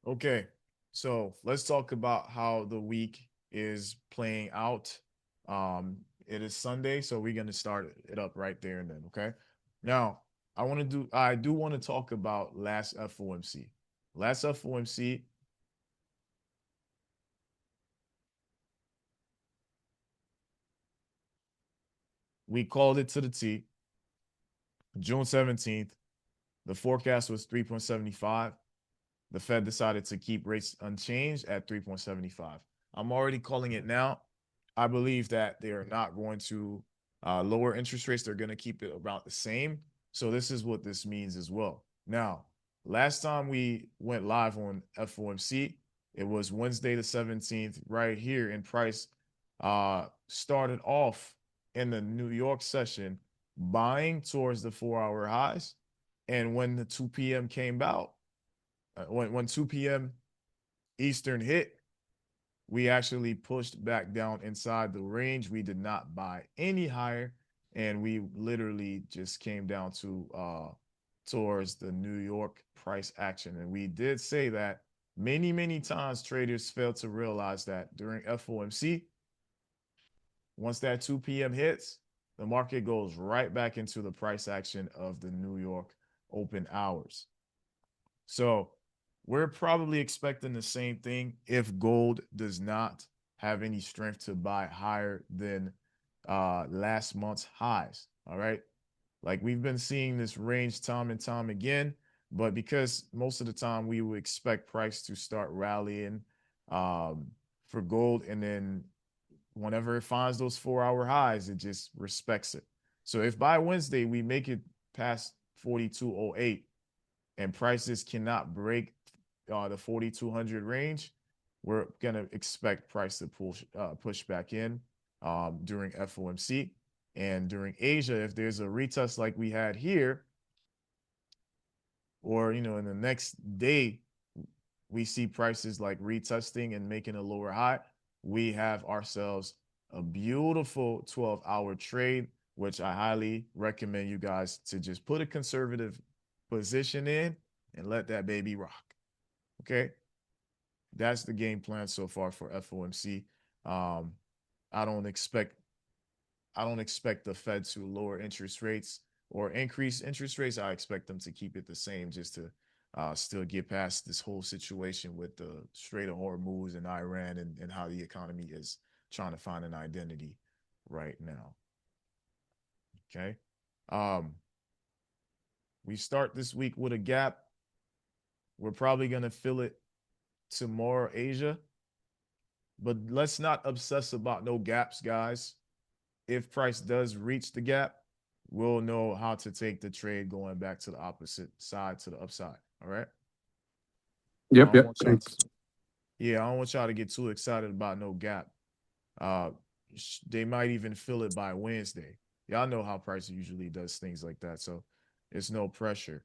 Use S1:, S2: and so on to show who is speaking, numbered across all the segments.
S1: Okay, so let's talk about how the week is playing out. It is Sunday, so we're gonna start it up right there and then. Okay, now I do want to talk about last FOMC. Last FOMC, we called it to the T. June 17th, the forecast was 3.75. The Fed decided to keep rates unchanged at 3.75. I'm already calling it now. I believe that they are not going to lower interest rates. They're going to keep it about the same. So this is what this means as well. Now, last time we went live on FOMC, it was Wednesday the 17th, right here in price. Started off in the New York session buying towards the 4 hour highs. And when the 2 p.m. came out, when 2 p.m. Eastern hit, we actually pushed back down inside the range. We did not buy any higher, and we literally just came down to towards the New York price action. And we did say that many times traders fail to realize that during FOMC, once that 2 p.m. hits, the market goes right back into the price action of the New York open hours. So we're probably expecting the same thing if gold does not have any strength to buy higher than last month's highs. All right. Like we've been seeing this range time and time again, but because most of the time we would expect price to start rallying um, for gold, and then whenever it finds those 4 hour highs, it just respects it. So if by Wednesday we make it past 4208, and prices cannot break the 4,200 range, we're gonna expect price to push back in during FOMC. And during Asia, if there's a retest like we had here, or in the next day we see prices like retesting and making a lower high, we have ourselves a beautiful 12-hour trade, which I highly recommend you guys to just put a conservative position in and let that baby rock. Okay. That's the game plan so far for FOMC. Um, I don't expect I don't expect the Fed to lower interest rates or increase interest rates. I expect them to keep it the same just to still get past this whole situation with the Strait of Hormuz and Iran, and how the economy is trying to find an identity right now. Okay. Um, we start this week with a gap. We're probably going to fill it tomorrow, Asia. But let's not obsess about no gaps, guys. If price does reach the gap, we'll know how to take the trade going back to the opposite side, to the upside. All right. I
S2: Yep,
S1: don't
S2: yep.
S1: want y'all
S2: Thanks.
S1: to, yeah, I don't want y'all to get too excited about no gap. Uh, they might even fill it by Wednesday. Y'all know how price usually does things like that, so it's no pressure.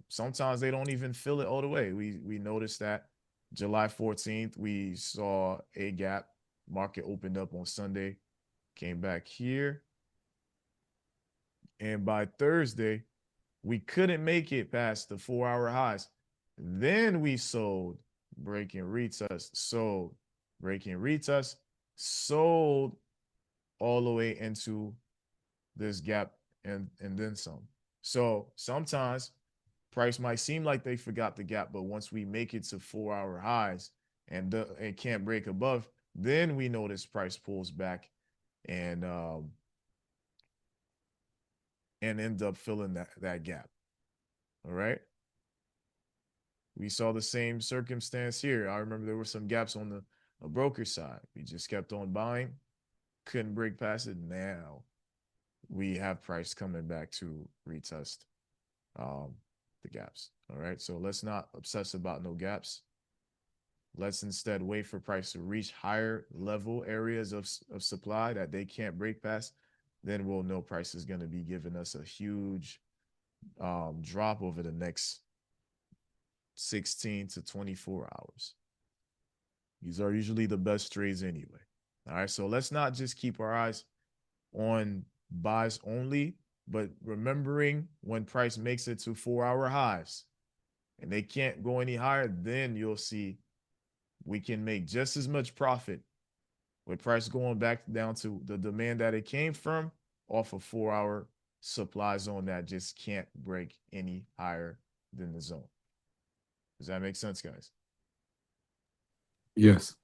S1: Sometimes they don't even fill it all the way. We noticed that July 14th we saw a gap. Market opened up on Sunday, came back here, and by Thursday we couldn't make it past the 4 hour highs. Then we sold, breaking retest, sold, breaking retest, sold all the way into this gap, and then some. So sometimes price might seem like they forgot the gap, but once we make it to 4 hour highs and can't break above, then we notice price pulls back and and end up filling that gap. All right. We saw the same circumstance here. I remember there were some gaps on the broker side. We just kept on buying, couldn't break past it. Now we have price coming back to retest um, the gaps. All right. So let's not obsess about no gaps. Let's instead wait for price to reach higher level areas of supply that they can't break past. Then we'll know price is going to be giving us a huge drop over the next 16 to 24 hours. These are usually the best trades anyway. All right. So let's not just keep our eyes on buys only, but remembering when price makes it to 4 hour highs, and they can't go any higher, then you'll see we can make just as much profit with price going back down to the demand that it came from off a 4 hour supply zone that just can't break any higher than the zone. Does that make sense, guys?
S2: Yes.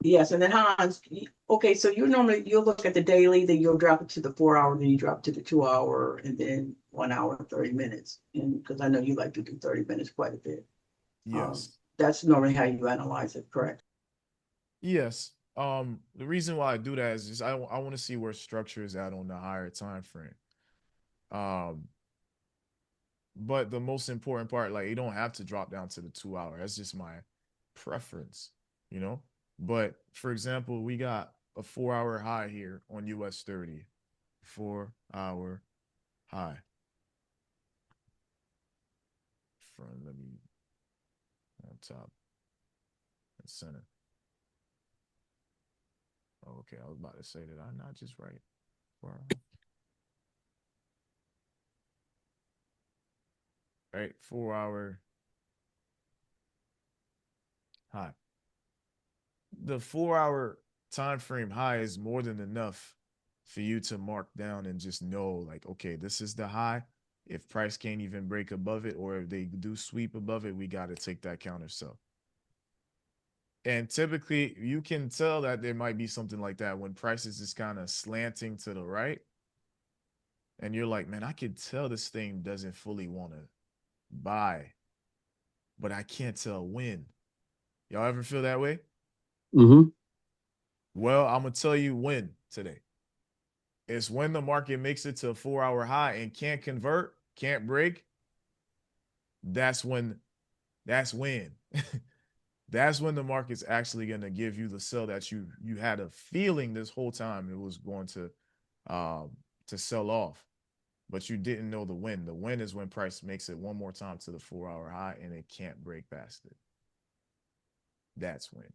S3: Yes, and then Hans, okay, so you'll look at the daily, then you'll drop it to the 4 hour, then you drop it to the 2 hour, and then 1 hour and 30 minutes. And because I know you like to do 30 minutes quite a bit.
S1: Yes.
S3: That's normally how you analyze it, correct?
S1: Yes. The reason why I do that is just I want to see where structure is at on the higher time frame. Um, but the most important part, like, you don't have to drop down to the 2 hour. That's just my preference, you know. But for example, we got a 4 hour high here on US 30. 4 hour high. From let me on top and center. Oh, okay, I was about to say that I'm not just right. 4 hour. Right, 4 hour high. The 4 hour time frame high is more than enough for you to mark down and just know, like, okay, this is the high. If price can't even break above it, or if they do sweep above it, we got to take that counter sell. And typically, you can tell that there might be something like that when price is just kind of slanting to the right. And you're like, man, I can tell this thing doesn't fully want to buy, but I can't tell when. Y'all ever feel that way?
S2: Mm-hmm.
S1: Well, I'm going to tell you when today. It's when the market makes it to a 4 hour high and can't convert, can't break. That's when, that's when. That's when the market's actually going to give you the sell that you had a feeling this whole time it was going to sell off, but you didn't know the when. The when is when price makes it one more time to the 4 hour high and it can't break past it. That's when.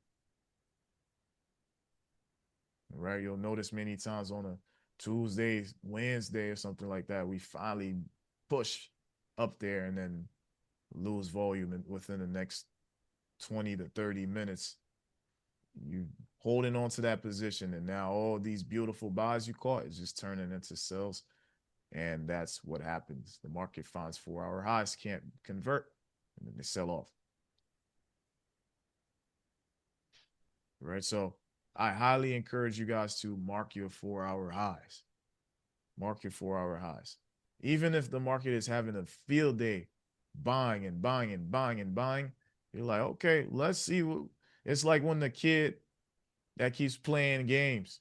S1: Right? You'll notice many times on a Tuesday, Wednesday, or something like that, we finally push up there and then lose volume within the next 20 to 30 minutes. You holding on to that position, and now all these beautiful buys you caught is just turning into sells. And that's what happens. The market finds 4 hour highs, can't convert, and then they sell off. Right. So I highly encourage you guys to mark your 4 hour highs. Mark your 4 hour highs. Even if the market is having a field day buying and buying and buying and buying, you're like, okay, let's see what it's like when the kid that keeps playing games,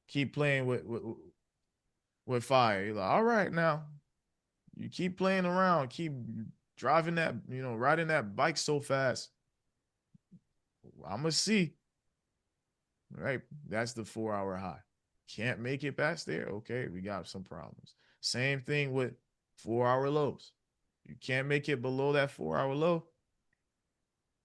S1: keep playing with fire. You're like, all right, now you keep playing around, keep driving that, riding that bike so fast. I'm gonna see. Right? That's the 4 hour high. Can't make it past there. Okay, we got some problems. Same thing with 4 hour lows. You can't make it below that 4 hour low.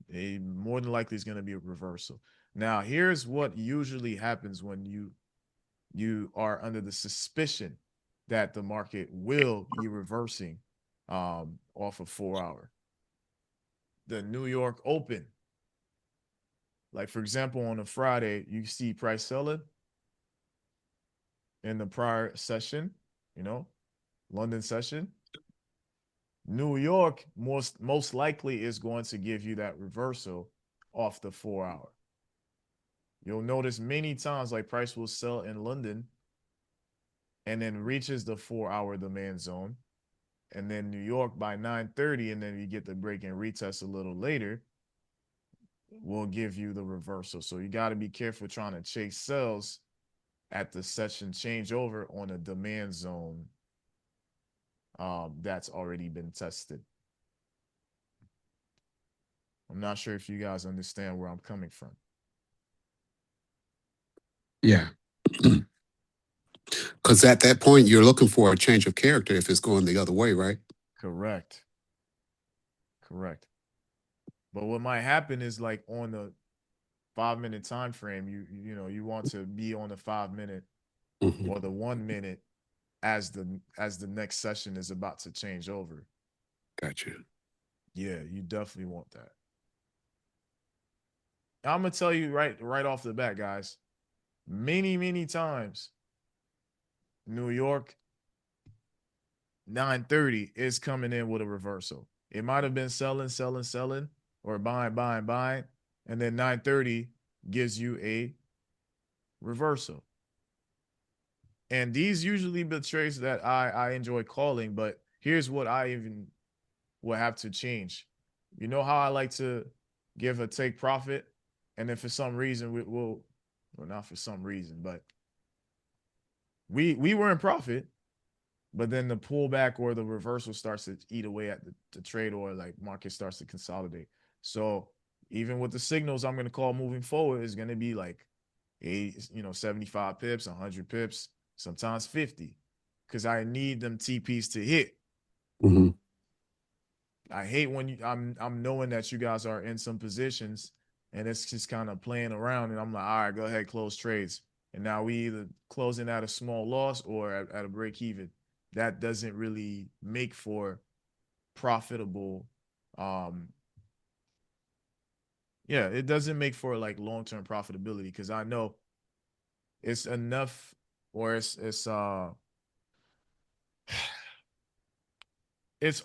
S1: It more than likely is going to be a reversal. Now, here's what usually happens when you are under the suspicion that the market will be reversing off of 4 hour. The New York Open. Like, for example, on a Friday, you see price selling in the prior session, London session. New York most likely is going to give you that reversal off the 4 hour. You'll notice many times like price will sell in London and then reaches the 4 hour demand zone. And then New York by 9:30, and then you get the break and retest a little later, will give you the reversal. So you got to be careful trying to chase sells at the session changeover on a demand zone that's already been tested. I'm not sure if you guys understand where I'm coming from.
S2: Yeah. Because at that point, you're looking for a change of character if it's going the other way, right?
S1: Correct. But what might happen is like on the 5 minute time frame, you want to be on the 5 minute
S2: Mm-hmm.
S1: or the 1 minute as the next session is about to change over.
S2: Gotcha.
S1: Yeah, you definitely want that. I'm gonna tell you right off the bat, guys. Many times, New York 9:30 is coming in with a reversal. It might have been selling, or buying, and then 9:30 gives you a reversal. And these usually be trades that I enjoy calling, but here's what I even will have to change. You know how I like to give a take profit, and then for some reason well, not for some reason, but we were in profit, but then the pullback or the reversal starts to eat away at the trade, or like market starts to consolidate. So even with the signals I'm going to call moving forward is going to be like 75 pips, 100 pips, sometimes 50, because I need them TPs to hit.
S2: Hmm.
S1: I hate when I'm knowing that you guys are in some positions and it's just kind of playing around, and I'm like, all right, go ahead, close trades. And now we either closing at a small loss or at a break even. That doesn't really make for profitable. Um, yeah, it doesn't make for like long-term profitability, because I know it's enough, or it's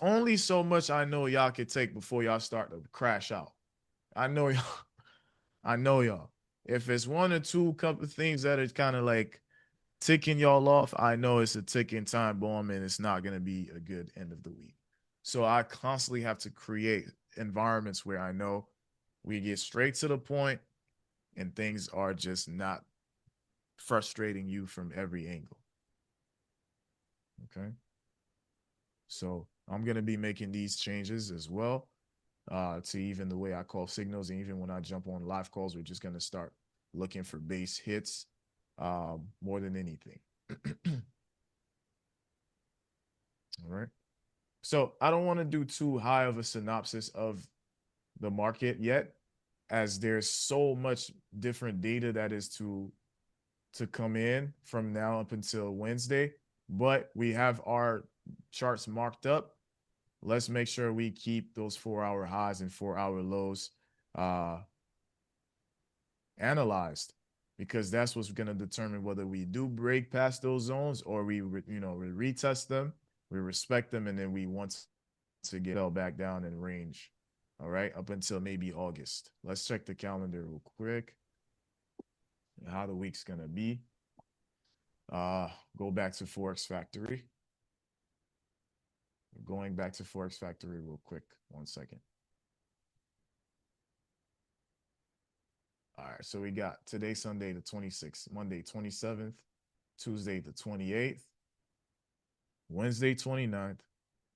S1: only so much I know y'all could take before y'all start to crash out. I know y'all. I know y'all. If it's one or two couple of things that are kind of like ticking y'all off, I know it's a ticking time bomb and it's not going to be a good end of the week. So I constantly have to create environments where I know we get straight to the point and things are just not frustrating you from every angle. Okay. So I'm going to be making these changes as well, to even the way I call signals. And even when I jump on live calls, we're just going to start looking for base hits, more than anything. All right. So I don't want to do too high of a synopsis of the market yet, as there's so much different data that is to come in from now up until Wednesday. But we have our charts marked up. Let's make sure we keep those 4-hour highs and 4-hour lows uh, analyzed, because that's what's going to determine whether we do break past those zones, or we retest them, we respect them, and then we want to get back down in range. All right, up until maybe August. Let's check the calendar real quick, how the week's going to be. Go back to Forex Factory. Going back to Forex Factory real quick. 1 second. All right, so we got today, Sunday the 26th, Monday 27th, Tuesday the 28th, Wednesday 29th,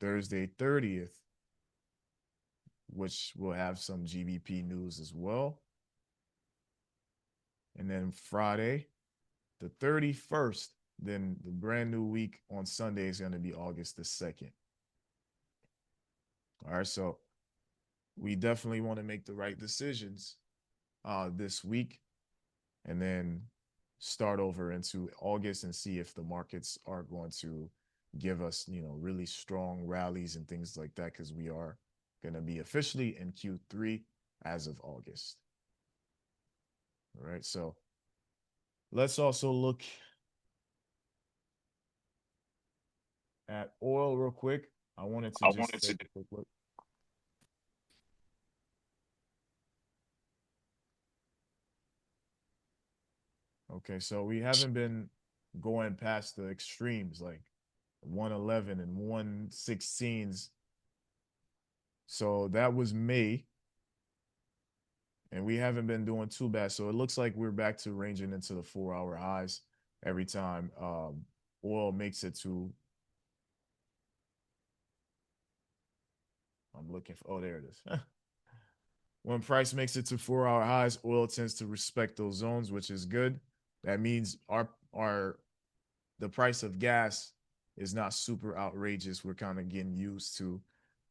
S1: Thursday 30th, which will have some GBP news as well. And then Friday the 31st, then the brand new week on Sunday is going to be August the 2nd. All right, so we definitely want to make the right decisions this week, and then start over into August and see if the markets are going to give us, really strong rallies and things like that, because we are going to be officially in Q3 as of August. All right, so let's also look at oil real quick. I wanted to just take a quick look. Okay, so we haven't been going past the extremes like 111 and 116s. So that was May, and we haven't been doing too bad. So it looks like we're back to ranging into the 4-hour highs every time oil makes it to. I'm looking for. Oh, there it is. When price makes it to 4-hour highs, oil tends to respect those zones, which is good. That means our the price of gas is not super outrageous. We're kind of getting used to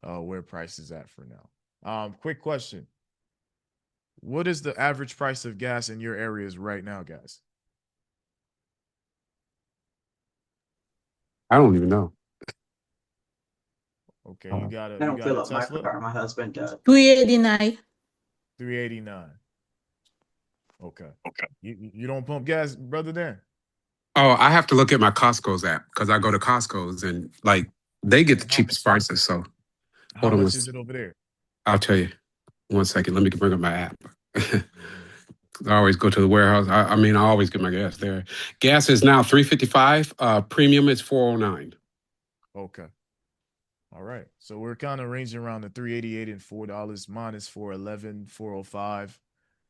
S1: where price is at for now. Quick question. What is the average price of gas in your areas right now, guys?
S2: I don't even know.
S1: Okay, you got
S3: I
S1: you
S3: don't
S1: got
S3: fill
S1: a
S3: up my
S1: Tesla?
S3: car. My husband does.
S4: 389.
S1: 389. Okay. You don't pump gas, brother Dan?
S2: Oh, I have to look at my Costco's app because I go to Costco's and like they get the
S1: And
S2: cheapest prices. So
S1: how
S2: hold on,
S1: much is it over there?
S2: I'll tell you. 1 second. Let me bring up my app. I always go to the warehouse. I mean, I always get my gas there. Gas is now 355. Premium is 409.
S1: Okay. All right. So we're kind of ranging around the 388 and $4. Mine is 411, 405.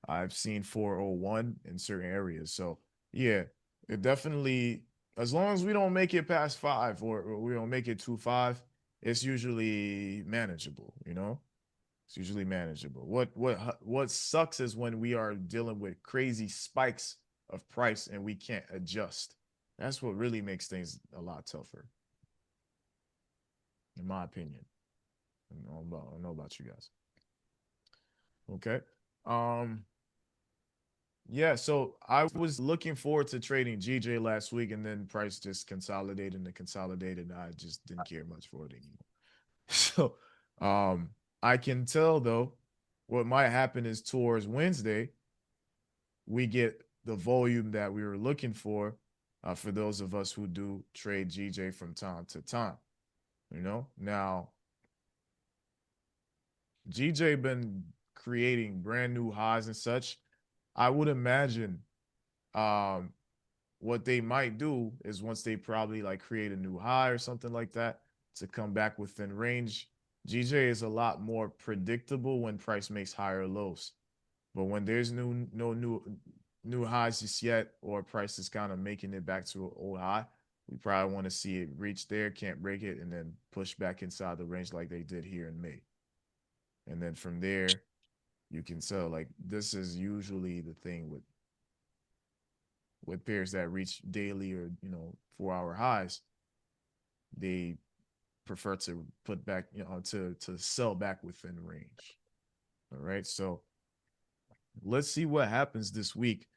S1: I've seen 401 in certain areas. So yeah, it definitely, as long as we don't make it past five or we don't make it to five, it's usually manageable, you know? It's usually manageable. What sucks is when we are dealing with crazy spikes of price and we can't adjust. That's what really makes things a lot tougher, in my opinion. I don't know about you guys. Okay. Um, yeah, so I was looking forward to trading GJ last week, and then price just consolidated and consolidated, and I just didn't care much for it anymore. So I can tell though, what might happen is towards Wednesday, we get the volume that we were looking for those of us who do trade GJ from time to time. You know, now GJ been creating brand new highs and such. I would imagine um what they might do is once they probably like create a new high or something like that to come back within range. GJ is a lot more predictable when price makes higher lows. But when there's no new highs just yet, or price is kind of making it back to an old high, we probably want to see it reach there, can't break it, and then push back inside the range like they did here in May. And then from there, you can sell. Like this is usually the thing with pairs that reach daily or 4 hour highs. They prefer to put back, to sell back within range. All right, so let's see what happens this week.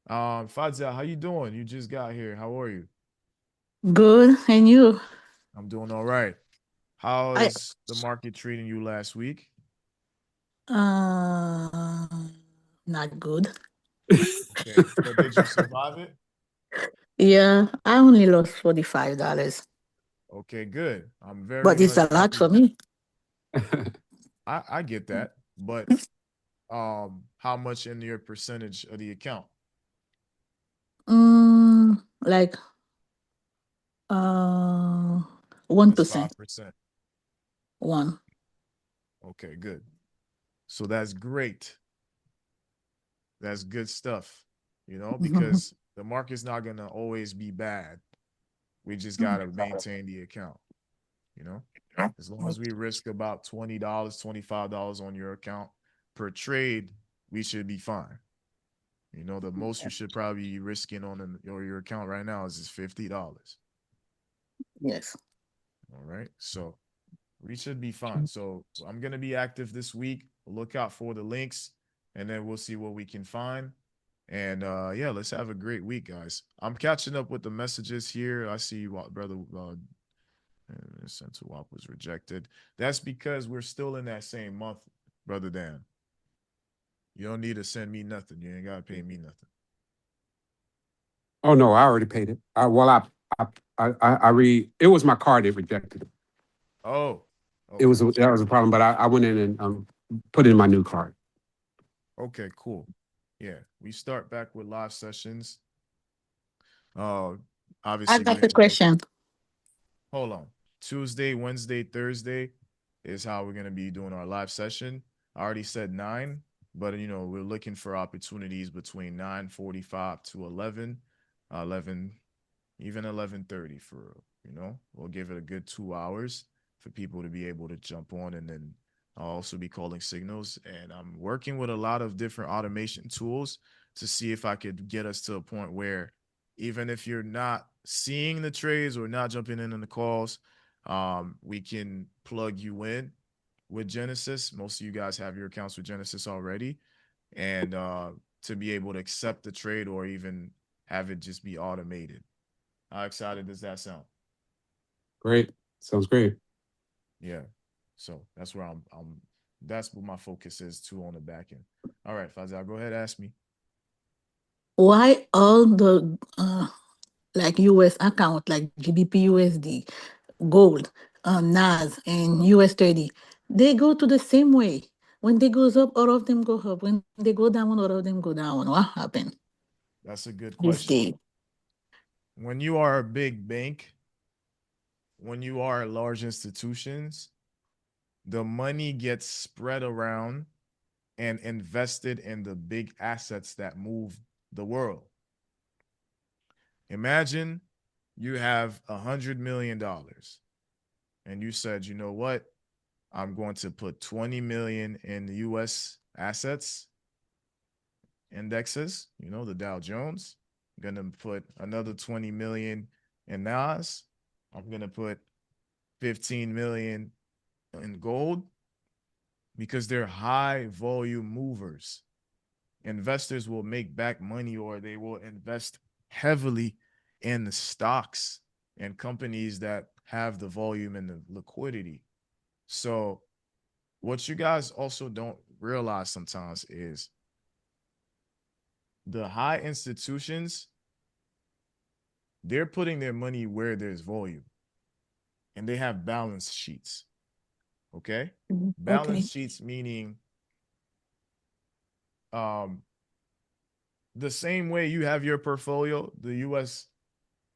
S1: Fadzia, how you doing? You just got here. How are you?
S4: Good. And you?
S1: I'm doing all right. How
S4: I
S1: is the market treating you last week?
S4: uh not good.
S1: Okay, but did you survive it?
S4: Yeah, I only lost $45.
S1: Okay, good. I'm very
S4: But it's
S1: much
S4: a lot
S1: happy.
S4: for me.
S1: I get that, but how much in your percentage of the account?
S4: Like uh
S1: Just
S4: 1%.
S1: 5%.
S4: One.
S1: Okay, good. So that's great. That's good stuff, because the market's not gonna always be bad. We just gotta maintain the account, you know. As long as we risk about $20, $25 on your account per trade, we should be fine. The most you should probably be risking on your account right now is just $50.
S4: Yes.
S1: All right. So we should be fine. So I'm gonna be active this week. Look out for the links, and then we'll see what we can find. And yeah, let's have a great week, guys. I'm catching up with the messages here. I see you, brother. Sent to WAP was rejected. That's because we're still in that same month, brother Dan. You don't need to send me nothing. You ain't gotta pay me nothing.
S2: Oh no, I already paid it. I read. It was my card that rejected it.
S1: Oh,
S2: It was
S1: okay.
S2: that was a problem, but I went in and put in my new card.
S1: Okay, cool. Yeah, we start back with live sessions. Uh,
S4: I
S1: obviously we
S4: got a
S1: can.
S4: question.
S1: Hold on. Tuesday, Wednesday, Thursday is how we're gonna be doing our live session. I already said 9, but we're looking for opportunities between 9:45 to 11, even 11:30 for real. We'll give it a good 2 hours for people to be able to jump on, and then I'll also be calling signals. And I'm working with a lot of different automation tools to see if I could get us to a point where even if you're not seeing the trades or not jumping in on the calls, we can plug you in with Genesis. Most of you guys have your accounts with Genesis already, and to be able to accept the trade or even have it just be automated. How excited does that sound?
S2: Great. Sounds great.
S1: Yeah. So that's where that's what my focus is too on the back end. All right, Fazal, go ahead, ask me.
S4: Why all the like US account like GBP USD, gold, NAS, and US 30, they go to the same way. When they goes up, all of them go up. When they go down, all of them go down. What happened
S1: That's a good
S4: this
S1: question.
S4: day?
S1: When you are a big bank, when you are large institutions, the money gets spread around and invested in the big assets that move the world. Imagine you have $100 million and you said, you know what? I'm going to put 20 million in the US assets indexes, the Dow Jones. I'm going to put another 20 million in NAS. I'm going to put 15 million in gold because they're high volume movers. Investors will make back money or they will invest heavily in the stocks and companies that have the volume and the liquidity. So, what you guys also don't realize sometimes is the high institutions, they're putting their money where there's volume and they have balance sheets. Okay.
S4: Okay.
S1: Balance sheets meaning um, the same way you have your portfolio, the US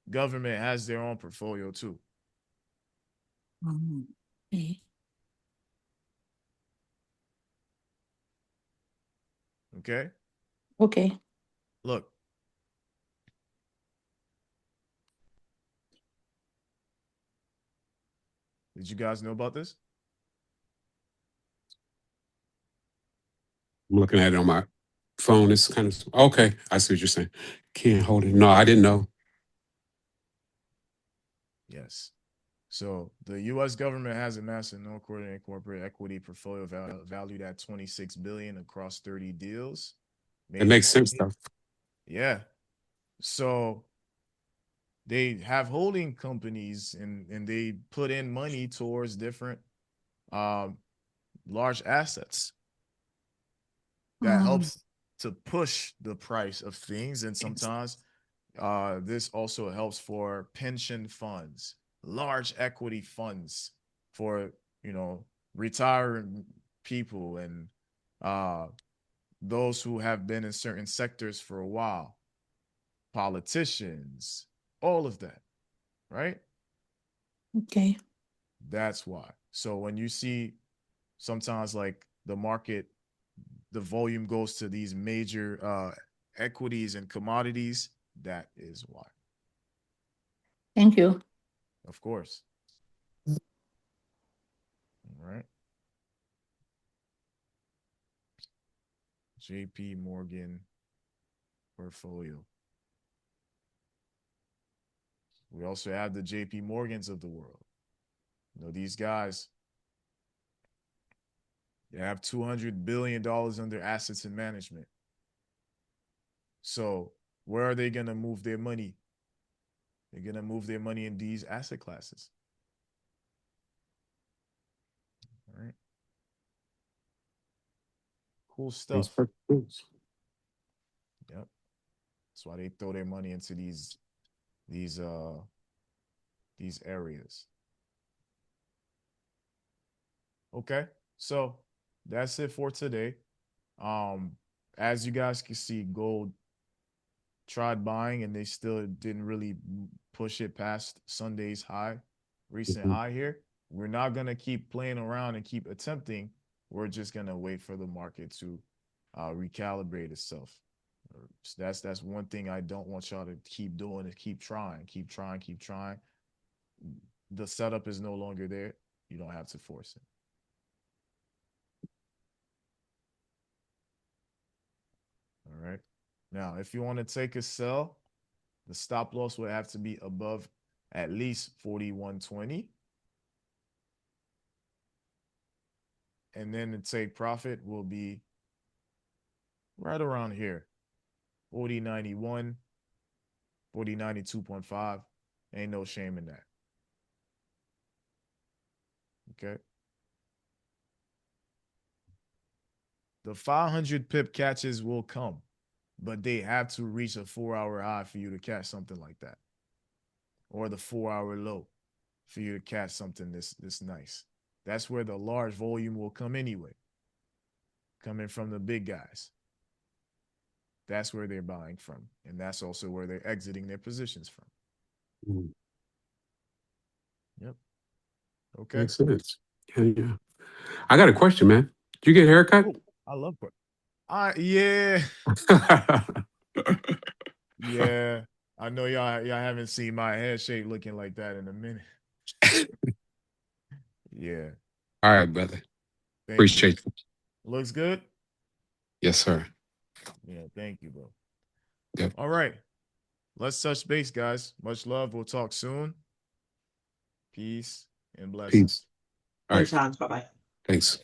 S1: government has their own portfolio too.
S4: Okay.
S1: Okay.
S4: Okay.
S1: Look, did you guys know about this?
S2: I'm looking at it on my phone. It's kind of okay. I see what you're saying. Can't hold it. No, I didn't know.
S1: Yes. So the U.S. government has a massive non-coordinated corporate equity portfolio valued at 26 billion across 30 deals.
S2: It
S1: Major
S2: makes sense
S1: companies.
S2: though.
S1: Yeah. So they have holding companies and they put in money towards different um, large assets that
S4: Um,
S1: helps to push the price of things. And sometimes this also helps for pension funds, large equity funds for, retiring people and uh, those who have been in certain sectors for a while, politicians, all of that, right?
S4: okay.
S1: That's why. So when you see sometimes like the market, the volume goes to these major equities and commodities, that is why.
S4: Thank you.
S1: Of course. All right. JP Morgan portfolio. We also have the JP Morgans of the world. These guys, they have $200 billion under assets and management. So where are they going to move their money? They're going to move their money in these asset classes. All right. Cool
S2: That's
S1: stuff.
S2: perfect.
S1: Yep. That's why they throw their money into these areas. Okay. So that's it for today. Um, as you guys can see, gold tried buying and they still didn't really push it past Sunday's high, recent
S2: Mhm.
S1: high here. We're not gonna keep playing around and keep attempting. We're just gonna wait for the market to recalibrate itself. So that's one thing I don't want y'all to keep doing is keep trying, keep trying, keep trying. The setup is no longer there. You don't have to force it. All right. Now, if you want to take a sell, the stop loss would have to be above at least 41.20. And then the take profit will be right around here 40.91, 40.92.5. Ain't no shame in that. Okay. The 500 pip catches will come, but they have to reach a 4-hour high for you to catch something like that, or the 4-hour low for you to catch something this nice. That's where the large volume will come anyway, coming from the big guys. That's where they're buying from, and that's also where they're exiting their positions from.
S2: Mm.
S1: Yep. Okay.
S2: Makes sense. Yeah. I got a question, man. Did you get a haircut?
S1: Oh, I love it. Yeah. Yeah. I know y'all haven't seen my head shape looking like that in a minute. Yeah.
S2: All right, brother.
S1: Thank you.
S2: Appreciate you.
S1: Looks good?
S2: Yes, sir.
S1: Yeah, thank you, bro.
S2: Yep.
S1: All right. Let's touch base, guys. Much love. We'll talk soon. Peace and blessings.
S2: Peace. All right.
S3: Anytime. Bye bye.
S2: Thanks.